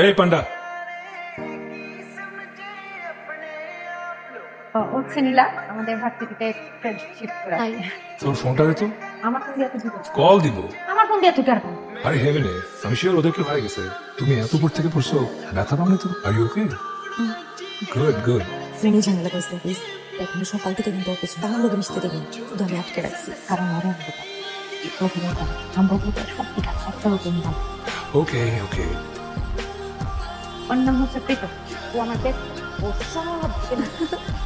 এই পান্ডা, হচ্ছে নীলা আমাদের ভার্সিটিতে ফ্রেন্ডশিপ করা। তোর ফোনটা দে তো, আমার ফোন দিয়ে তো দিব। কল দিব। আমার ফোন দিয়ে তো কার ফোন? আরে হেভেনে, আমি শিওর ওদেরকে হয়ে গেছে। তুমি এত উপর থেকে পড়ছো, ব্যথা পাওনি তো? Are you okay? Good good. ফ্রেন্ডে ঝামেলা করছে প্লিজ। এখন সকাল থেকে কিন্তু ওর পেছনে আমার লোক মিশতে দেবেন, শুধু আমি আটকে রাখছি। কারণ ওরা আমরা তো সব ঠিক আছে, একটা রকম দাম। ওকে ওকে। ওর নাম হচ্ছে প্রীতম। ও আমার বেস্ট, ও সব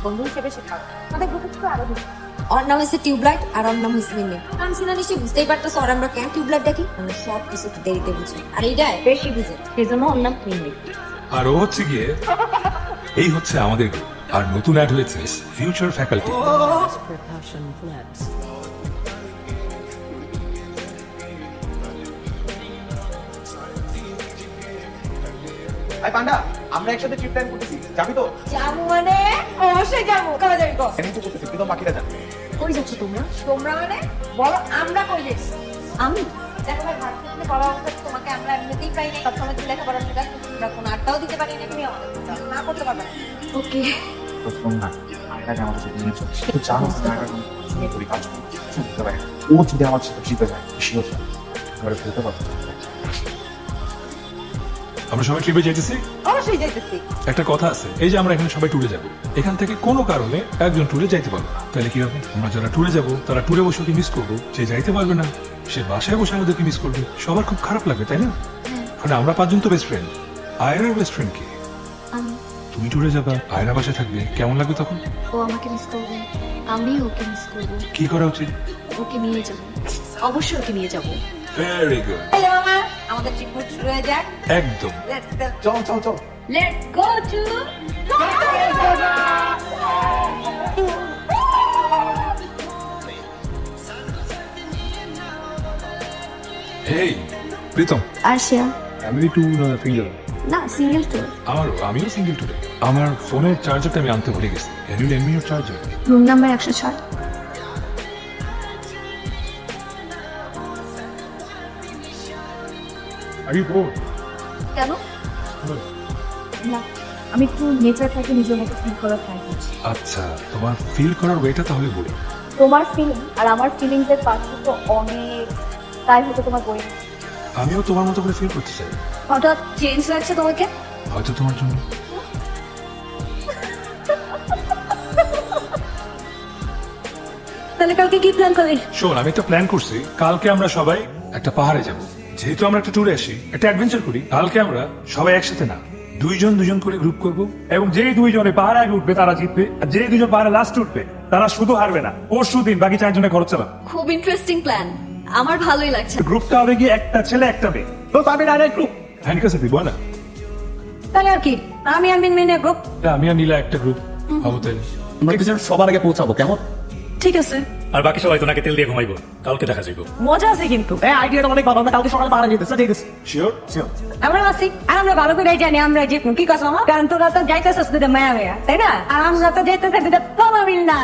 বন্ধু হিসেবে শেখাও। আমাদের গ্রুপে তো আরো বেশি। ওর নাম হচ্ছে টিউবলাইট আর ওর নাম হচ্ছে মিমি। কারণ শুনে নিশ্চয়ই বুঝতেই পারতেছ ওর আমরা কেন টিউবলাইট দেখি, আমরা সব কিছু একটু দেরিতে বুঝি, আর এইটাই বেশি বুঝে, সেই জন্য ওর নাম মিমি। আর ও হচ্ছে গিয়ে, এই হচ্ছে আমাদের group। আর নতুন অ্যাড হয়েছে ফিউচার ফ্যাকাল্টি। আই পান্ডা, আমরা একসাথে ট্রিপ প্ল্যান করতেছি, যাবি তো? যাবো মানে অবশ্যই যাবো। কবে যাবি কো? এমনি তো করতেছি, কিন্তু বাকিরা যাবে। কই যাচ্ছ তোমরা? তোমরা মানে বলো, আমরা কই যাচ্ছি? আমি দেখো ভাই, ভার্সিটিতে পড়া অবস্থা তোমাকে আমরা এমনিতেই পাই না। সবসময় তুই লেখাপড়ার মধ্যে ব্যস্ত, তোমরা কোনো আড্ডাও দিতে পারি না, তুমি আমাদের সাথে না করতে পারবে না। ওকে। প্রথম না, আয়নাকে আমার সাথে নিয়ে চলছে। তো জানো জায়গা কোনো শুনে করি কাজ করি, শুনতে পারে। ও যদি আমার সাথে জিতে যায়, শিওর এবারে ফেলতে পারবো। আমরা সবাই ট্রিপে যাইতেছি। অবশ্যই যাইতেছি। একটা কথা আছে, এই যে আমরা এখানে সবাই ট্যুরে যাব, এখান থেকে কোনো কারণে একজন ট্যুরে যাইতে পারবে না, তাহলে কি হবে? আমরা যারা ট্যুরে যাব তারা ট্যুরে বসে ওকে মিস করবো, সে যাইতে পারবে না, সে বাসায় বসে আমাদেরকে মিস করবে, সবার খুব খারাপ লাগবে, তাই না? মানে আমরা পাঁচজন তো বেস্ট ফ্রেন্ড। আয়রার বেস্ট ফ্রেন্ড কি? তুমি ট্যুরে যাবা, আয়রা বাসায় থাকবে, কেমন লাগবে তখন? ও আমাকে মিস করবে, আমি ওকে মিস করবো। কি করা উচিত? ওকে নিয়ে যাবো, অবশ্যই ওকে নিয়ে যাবো। Very good. হ্যালো মামা, আমাদের ট্রিপ শুরু হয়ে যাক। একদম। Let's go. চল চল চল। Let's go to hey Pritam, Arshia, family tour single? না সিঙ্গেল ট্যুর। আমিও সিঙ্গেল ট্যুরে। আমার ফোনের চার্জারটা আমি আনতে ভুলে গেছি। Can you lend me your charger? Room number 106। Are you bored? কেন? না, আমি একটু নেচারটাকে নিজের মতো ফিল করার ট্রাই করছি। আচ্ছা, তোমার ফিল করার ওয়েটা তাহলে বলি। তোমার ফিলিং আর আমার ফিলিংসের পার্থক্য অনেক, তাই হয়তো তোমার বই আমিও তোমার মতো করে ফিল করতে চাই। হঠাৎ চেঞ্জ লাগছে তোমাকে। হয়তো তোমার জন্য। তাহলে কালকে কি প্ল্যান করলি? শোন, আমি একটা প্ল্যান করছি, কালকে আমরা সবাই একটা পাহাড়ে যাব। যেহেতু আমরা একটা ট্যুরে আসি, একটা অ্যাডভেঞ্চার করি, কালকে আমরা সবাই একসাথে না, দুইজন দুজন করে গ্রুপ করব, এবং যেই দুইজনে পাহাড়ে আগে উঠবে তারা জিতবে, আর যেই দুজন পাহাড়ে লাস্ট উঠবে তারা শুধু হারবে না, পরশু দিন বাকি চারজনের খরচ চালাবে। খুব ইন্টারেস্টিং প্ল্যান, আমার ভালোই লাগছে। গ্রুপটা হবে কি একটা ছেলে একটা মেয়ে, তো পাবে ডাইরেক্ট গ্রুপ। হ্যান্ডকাসে দিব না? তাহলে আর কি, আমি আর মিনমিনের গ্রুপ। আমি আর নীলা একটা গ্রুপ হবো তাহলে। আমরা কিছু সবার আগে পৌঁছাবো, কেমন? ঠিক আছে, আর বাকি সবাই তো নাকি তেল দিয়ে ঘুমাইবো, কালকে দেখা যাইব। মজা আছে কিন্তু। এই আইডিয়াটা অনেক ভালো, আমরা কালকে সকালে পাহাড়ে যেতেছি, ঠিক আছে? শিওর? আমরা আছি, আর আমরা ভালো করে জানি আমরা যে কি কথা আমার, কারণ তোরা তো যাইতেছিস দুটো মায়া মায়া, তাই না? আর আমরা তো যাইতেছি দুটো তোমার মিল না।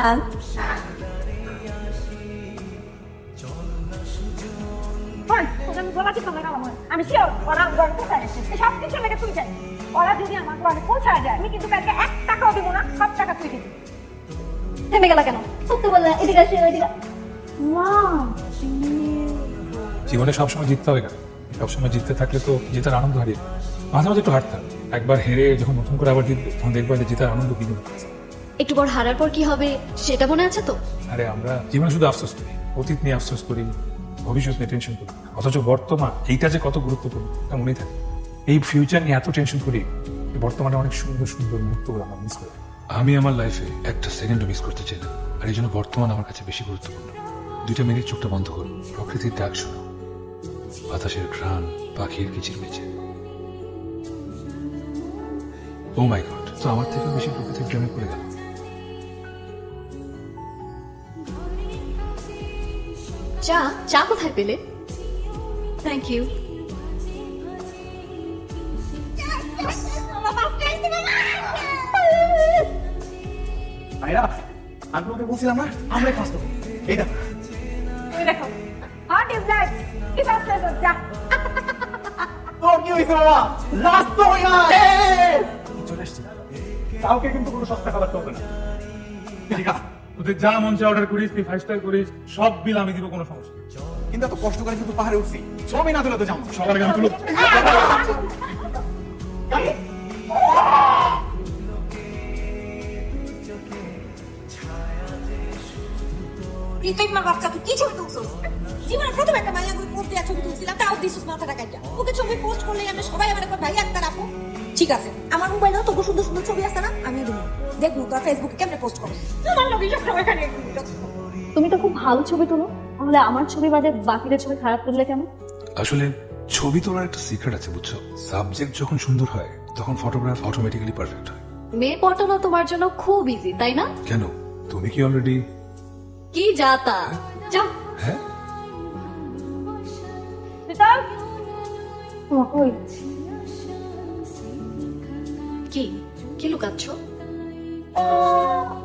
আমি শিওর ওরা ঘরে পৌঁছায়, সব কিছু লেগে তুই যাই, ওরা যদি আমার ঘরে পৌঁছায় যায়, আমি কিন্তু কালকে 1 টাকাও দিব না, সব টাকা তুই দিবি। থেমে গেলা কেন? সত্যি বললে এদিকে আসি, ওইদিকে। জীবনে সবসময় জিততে হবে কেন? সবসময় জিততে থাকলে তো জেতার আনন্দ হারিয়ে যাবে। মাঝে মাঝে একটু হারতে হবে। একবার হেরে যখন নতুন করে আবার জিতবে, তখন দেখবে যে জেতার আনন্দ কি জিনিস। একটু পর হারার পর কি হবে সেটা মনে আছে তো? আরে আমরা জীবনে শুধু আফসোস করি, অতীত নিয়ে আফসোস করি, ভবিষ্যৎ নিয়ে টেনশন করি, অথচ বর্তমান এইটা যে কত গুরুত্বপূর্ণ তা মনেই থাকে। এই ফিউচার নিয়ে এত টেনশন করি, বর্তমানে অনেক সুন্দর সুন্দর মুহূর্তগুলো আমরা মিস করি। আমি আমার লাইফে একটা সেকেন্ডও মিস করতে চাই না, আর এই জন্য বর্তমান আমার কাছে বেশি গুরুত্বপূর্ণ। 2 মিনিট চোখটা বন্ধ করো, প্রকৃতির ডাক শোনো, বাতাসের ঘ্রাণ, পাখির কিচিরমিচির। ও মাই গড, তো আমার থেকে বেশি প্রকৃতির প্রেমে পড়ে গেল। চা, চা কোথায় পেলে? Thank you. আয়রা, আমি তোমাকে বলছিলাম না, আমরাই ফার্স্ট হবো। এই দেখো, দেখো, হট ইজ লাইফ, কি বাস যা। তোর কি হইছে বাবা? লাস্ট তো হইয়া চলে আসছি। কাউকে কিন্তু কোনো সস্তা খাবার চলবে না। ঠিক আছে, তোদের যা মন চায় অর্ডার করিস, তুই 5 স্টার করিস, সব বিল আমি দিব, কোনো সমস্যা নেই। কিন্তু এত কষ্ট করে কিন্তু পাহাড়ে উঠছি, ছবি না তুলে তো যাবো। সবার আগে আমি তুলো। রিতইমার বাচ্চা তুই কি ছবি তুলছিস? জীবনে প্রথম একটা মাইয়া করে পোস্ট দেওয়া ছবি তুলছিলাম, তাও দিছিস মাথাটা কাইটা। ওকে ছবি পোস্ট করলে আমরা সবাই আমার একটা ভাই একটা রাখো। ঠিক আছে, আমার মোবাইলেও তো সুন্দর সুন্দর ছবি আছে না, আমিও দিব। দেখবো তোর ফেসবুকে কেমনে পোস্ট করছিস। তোমার লোক সব সময় খালি তুমি তো খুব ভালো ছবি তোলো, তাহলে আমার ছবি বাদে বাকিদের ছবি খারাপ তুললে কেমন? আসলে ছবি তোলার একটা সিক্রেট আছে বুঝছো, সাবজেক্ট যখন সুন্দর হয় তখন ফটোগ্রাফ অটোমেটিক্যালি পারফেক্ট হয়। মেয়ে পটানো তোমার জন্য খুব ইজি, তাই না? কেন, তুমি কি অলরেডি? কি যাতা যাও। হ্যাঁ, ওই কি কি লুকাচ্ছ?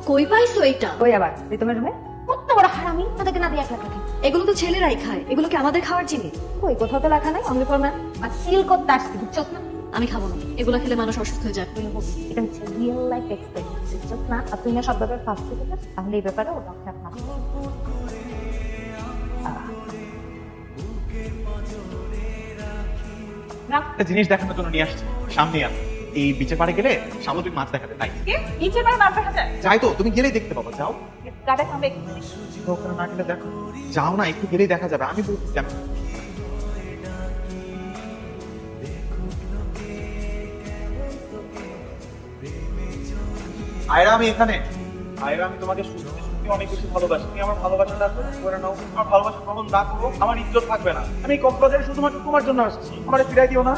কই পাইছো এটা? ওই আবার তোমার রুমে কত বড় হারামি, তাদেরকে না দিয়ে এক লাখ রাখি। এগুলো তো ছেলেরাই খায়, এগুলো কি আমাদের খাওয়ার জিনিস? ওই কোথাও তো লেখা নাই অনলি ফর ম্যান, আর সিল করতে আসছি বুঝছো না? আমি খাবো না, এগুলো খেলে মানুষ অসুস্থ হয়ে যায়। এটা হচ্ছে রিয়েল লাইফ এক্সপেরিয়েন্স বুঝছো না? আর তুমি না সব ব্যাপারে ফার্স্ট থেকে তাহলে এই ব্যাপারে ওটা একটা ভালো। একটা জিনিস দেখানোর জন্য নিয়ে আসছি, সামনে আস। এই বিচে পাড়ে গেলে সামুদ্রিক মাছ দেখাতে তাই নিচে পারে মাছ দেখা যায়, যাই তো, তুমি গেলেই দেখতে পাবো। যাও, গাড়ি খাবে। ওখানে না গেলে দেখো, যাও না, একটু গেলেই দেখা যাবে। আমি বলছি কেন। আয়রা, আমি এখানে। আয়রা, আমি তোমাকে সত্যি সত্যি অনেক বেশি ভালোবাসি। তুমি আমার ভালোবাসাটা গ্রহণ করে নাও। আমার ভালোবাসা গ্রহণ না করো, আমার ইজ্জত থাকবে না। আমি কক্সবাজারে শুধুমাত্র তোমার জন্য আসছি, আমার ফিরাই দিও না।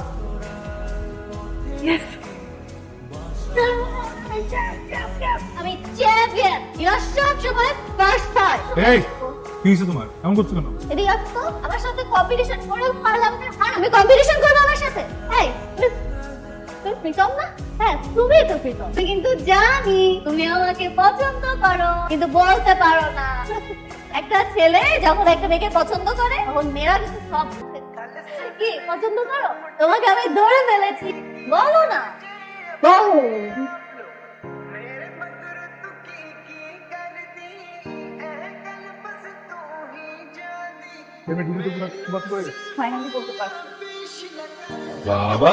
আমি চ্যাম্পিয়ন, এরা সব সময় ফার্স্ট হয়। এই, কি হয়েছে তোমার? এমন করছো কেন? এদিকে আসতো, আমার সাথে কম্পিটিশন করে পারলাম না। আর আমি কম্পিটিশন করবো আমার সাথে? এই তুমি প্রীতম না? হ্যাঁ, তুমি তো প্রীতম। আমি কিন্তু জানি তুমি আমাকে পছন্দ করো, কিন্তু বলতে পারো না। একটা ছেলে যখন একটা মেয়েকে পছন্দ করে তখন মেয়েরা কিন্তু সব কি পছন্দ করো? তোমাকে আমি ধরে ফেলেছি, বলো না, বলো। ফাইনালি বলতে পারছি। বাবা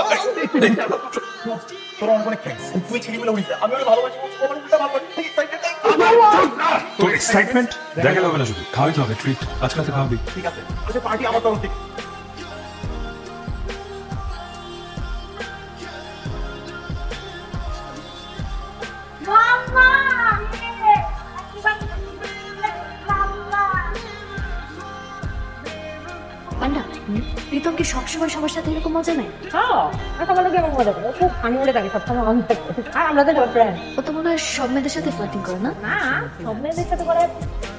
তোরা অনেক থ্যাঙ্কস। তুই ছেলে বলে উড়িস, আমি ওকে ভালোবাসি, আমার উল্টা ভালোবাসি। তো এক্সাইটমেন্ট দেখা যাবে না, শুধু খাওয়াইতে হবে, ট্রিট আজকে রাতে খাওয়াবি। ঠিক আছে, আচ্ছা পার্টি আমার তরফ থেকে। মাম্মা পান্ডা, প্রীতম কি সবসময় সবার সাথে এরকম মজা নেয়? আর আমরা তো ফ্রেন্ড ও তো মনে হয় সব মেয়েদের সাথে ফ্লার্টিং করে না? না, সব মেয়েদের সাথে করে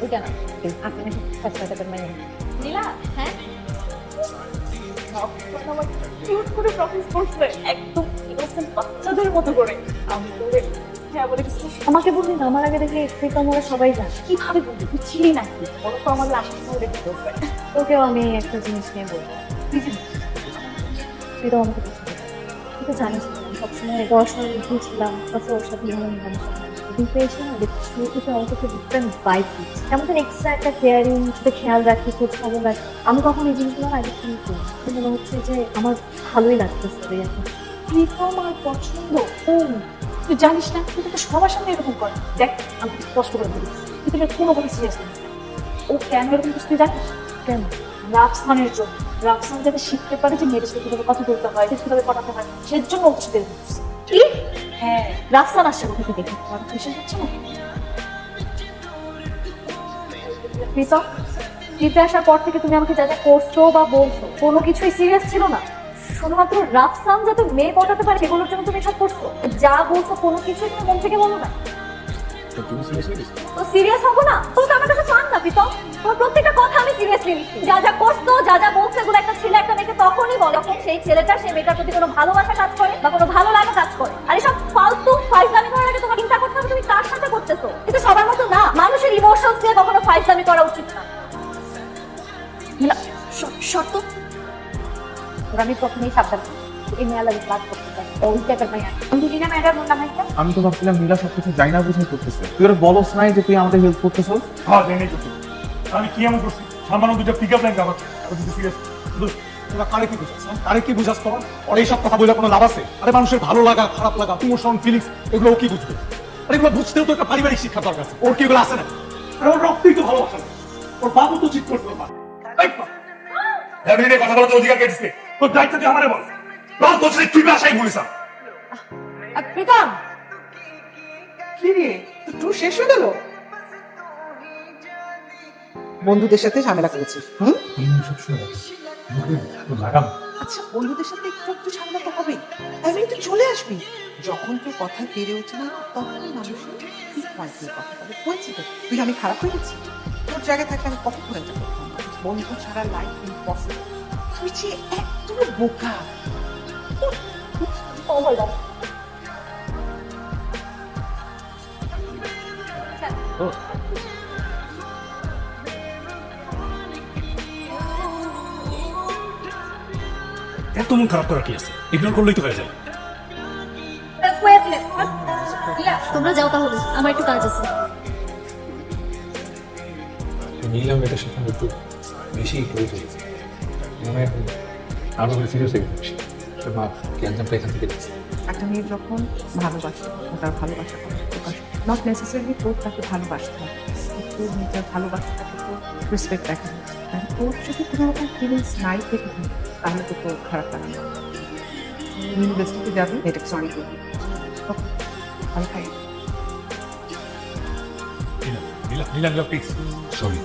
ওইটা না। আপনি নাকি সাথে মানে নীলা, হ্যাঁ কিউট করে প্রপোজ করছে, একদম ইনোসেন্ট বাচ্চাদের মতো করে। আমি তো হ্যাঁ বলে কিছু আমাকে বললি না, আমার আগে দেখে প্রীতম ওরা সবাই জানে। কিভাবে বলবি, তুই ছিলি নাকি? ওরা তো আমাদের আশেপাশে দেখতে বলবে। তোকেও আমি একটা জিনিস নিয়ে বলবো, প্রীতম আমাকে পছন্দ করে। তুই তো জানিস আমি সবসময় পড়াশোনার মধ্যেই ছিলাম, তাছাড়া ওর সাথে কিন্তু এসে না দেখছি থেকে আমাকে একটা ডিফারেন্ট ভাইব দিচ্ছে। কেমন যেন এক্সট্রা একটা কেয়ারিং, সেটা খেয়াল রাখি, খোঁজ খবর রাখি। আমি কখন এই জিনিসগুলো আগে ফিল করি, মনে হচ্ছে যে আমার ভালোই লাগতেছে এখন। প্রীতম আর পছন্দ, ও তুই জানিস না, তুই তো সবার সামনে এরকম কর। দেখ আমি কষ্ট করে বলি, তুই তো কোনোভাবে সিরিয়াস নেই। ও কেন এরকম করছে তুই জানিস? কেন? রাফসানের জন্য। রাফসান যাতে শিখতে পারে যে মেয়েদের সাথে কিভাবে কথা বলতে হয়, কিভাবে পড়াতে হয়, সেজন্য ওর সাথে এরকম করছে। কি? হ্যাঁ, রাফসান আসছে কোথা থেকে দেখে, তোমার বিশ্বাস হচ্ছে না? প্রীতম, জিতে আসার পর থেকে তুমি আমাকে যা যা করছো বা বলছো, কোনো কিছুই সিরিয়াস ছিল না। শুধুমাত্র রাফসান যাতে মেয়ে পটাতে পারে সেগুলোর জন্য তুমি এসব করছো। যা বলছো কোনো কিছুই তুমি মন থেকে বলো না। তো সিরিয়াস হবো না? তুমি তো আমার কাছে ফান না প্রীতম। তোমার প্রত্যেকটা কথা আমি সিরিয়াসলি নিচ্ছি। যা যা করছো, যা যা বলছো, এগুলো একটা ছেলে একটা মেয়েকে তখনই বলে যখন সেই ছেলেটা সেই মেয়েটার প্রতি কোনো ভালোবাসা কাজ করে বা কোনো ভালো লাগা কাজ করে। আর এসব ফালতু ফাইজলামি করার আগে তোমার চিন্তা করতে হবে তুমি কার সাথে করতেছো। কিন্তু সবার মতো না, মানুষের ইমোশনস দিয়ে কখনো ফাইজলামি করা উচিত না। শর্ত তোর আমি প্রথমেই সাবধান করি। এই মেয়ে লাগে ক্লাস করতে পারে ওই টাইপের মেয়ে বুঝি না ম্যাডাম না ভাইটা আমি তো ভাবছিলাম নীলা সবকিছু জানি না বুঝে করতেছে, তুই ওরা বলস নাই যে তুই আমাদের হেল্প করতেছস? হ্যাঁ জেনে করছি। আমি কি এমন করছি সামান্য দুটো pick up line cover serious তোরা কারে কি বুঝাস কারে কি বুঝাস তোর আর এইসব কথা বলে কোনো লাভ আছে? আরে মানুষের ভালো লাগা খারাপ লাগা ইমোশন ফিলিংস এগুলো ও কি বুঝবে? আরে এগুলো বুঝতেও তো একটা পারিবারিক শিক্ষা দরকার আছে। ওর কি এগুলো আছে না? আরে ওর রক্তই তো ভালোবাসা না। ওর বাবু তো ঠিক করতে পারে। এমনি কথা বলতে অধিকার কেটেছে তোর দায়িত্ব তুই আমারে বল বল তোর সাথে তুই বাসায় বলিস প্রীতম কি রে তোর শেষ হয়ে গেল? বন্ধুদের সাথে ঝামেলা করেছিস? লাগাম আচ্ছা বন্ধুদের সাথে একটু একটু ঝামেলা তো হবেই, তাই তুই চলে আসবি। যখন তোর কথা বেড়ে ওঠে না তখন মানুষের ঠিক পয়েন্টের কথা বলে বলছি তো তুই আমি খারাপ হয়ে গেছি? তোর জায়গায় থাকলে আমি কখনো এটা করতাম না। বন্ধু ছাড়া লাইফ ইম্পসিবল। তুই যে একদম বোকা। ও মাই গড এত মন খারাপ করার কি আছে ইগনোর করলেই তো হয়ে যায় তোমরা যাও তাহলে, আমার একটু কাজ আছে। নিলাম এটা সেখানে একটু বেশি করে ফেলেছি মনে হয় আরো করে সিরিয়াস হয়ে গেছে মা কি এক্সামটা এখান থেকে দিচ্ছে একটা মেয়ে যখন ভালোবাসে তার ভালোবাসা প্রকাশ নট নেসেসারিলি তোর তাকে ভালোবাসতে হবে, তোর নিজের ভালোবাসতে তাকে তো রেসপেক্ট দেখা উচিত। আর তোর যদি কোনো রকম ফিলিংস নাই থেকে থাকে তাহলে তো তোর খারাপ লাগে না। ইউনিভার্সিটিতে যাবি এটা সরি করবি। ওকে, ভালো থাকি। নিলাম প্লিজ সরি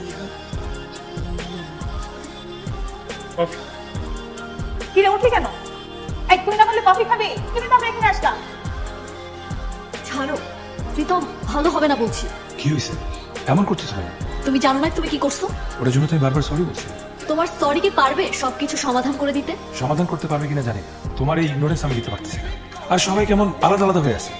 কি রে উঠলি কেন? এক তুই না বললে কফি খাবি? তুমি তো আমরা এখানে আসলাম। ছাড়ো প্রীতম, ভালো হবে না বলছি। কি হয়েছে এমন করছিস না তুমি জানো না তুমি কি করছো? ওটার জন্য তুমি বারবার সরি বলছি তোমার সরি কি পারবে সবকিছু সমাধান করে দিতে? সমাধান করতে পারবে কিনা জানি না তোমার এই ইগনোরেন্স আমি দিতে পারতেছি না আর সবাই কেমন আলাদা আলাদা হয়ে আছে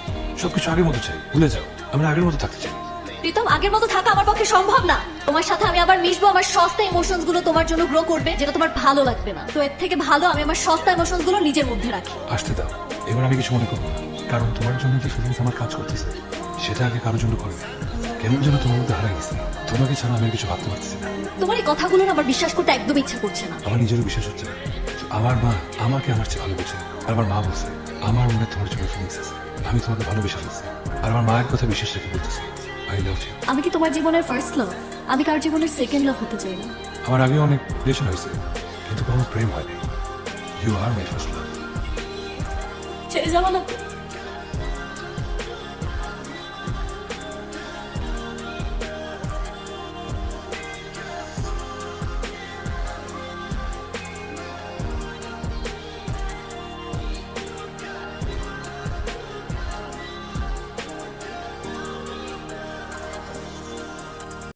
সবকিছু আগের মতো চাই ভুলে যাও আমরা আগের মতো থাকতে চাই প্রীতম, আগের মতো থাকা আমার পক্ষে সম্ভব না। তোমার সাথে আমি আবার মিশবো, আমার সস্তা ইমোশনস গুলো তোমার জন্য গ্রো করবে যেটা তোমার ভালো লাগবে না। তো এর থেকে ভালো আমি আমার সস্তা ইমোশনস গুলো নিজের মধ্যে রাখি। আসতে দাও এবার আমি কিছু মনে করবো না কারণ তোমার জন্য যে ফিলিংস আমার কাজ করতেছে সেটা আগে কারোর জন্য করবে কেমন যেন তোমার মধ্যে হারা গেছে তোমাকে ছাড়া আমি আর কিছু ভাবতে পারতেছি না তোমার এই কথাগুলো না আমার বিশ্বাস করতে একদম ইচ্ছা করছে না। আমার নিজেরও বিশ্বাস হচ্ছে না আমার মা আমাকে আমার চেয়ে ভালো বলছে আর আমার মা বলছে আমার মনে তোমার জন্য ফিলিংস আছে আমি তোমাকে ভালোবেসে ফেলছি আর আমার মায়ের কথা বিশ্বাস রেখে বলতেছি আই লাভ ইউ। আমি কি তোমার জীবনের ফার্স্ট লাভ? আমি কার জীবনের সেকেন্ড লাভ হতে চাই না। আমার আগে অনেক রিলেশন হয়েছে কিন্তু কোনো প্রেম হয়নি you R my first love ছেড়ে যাবো না।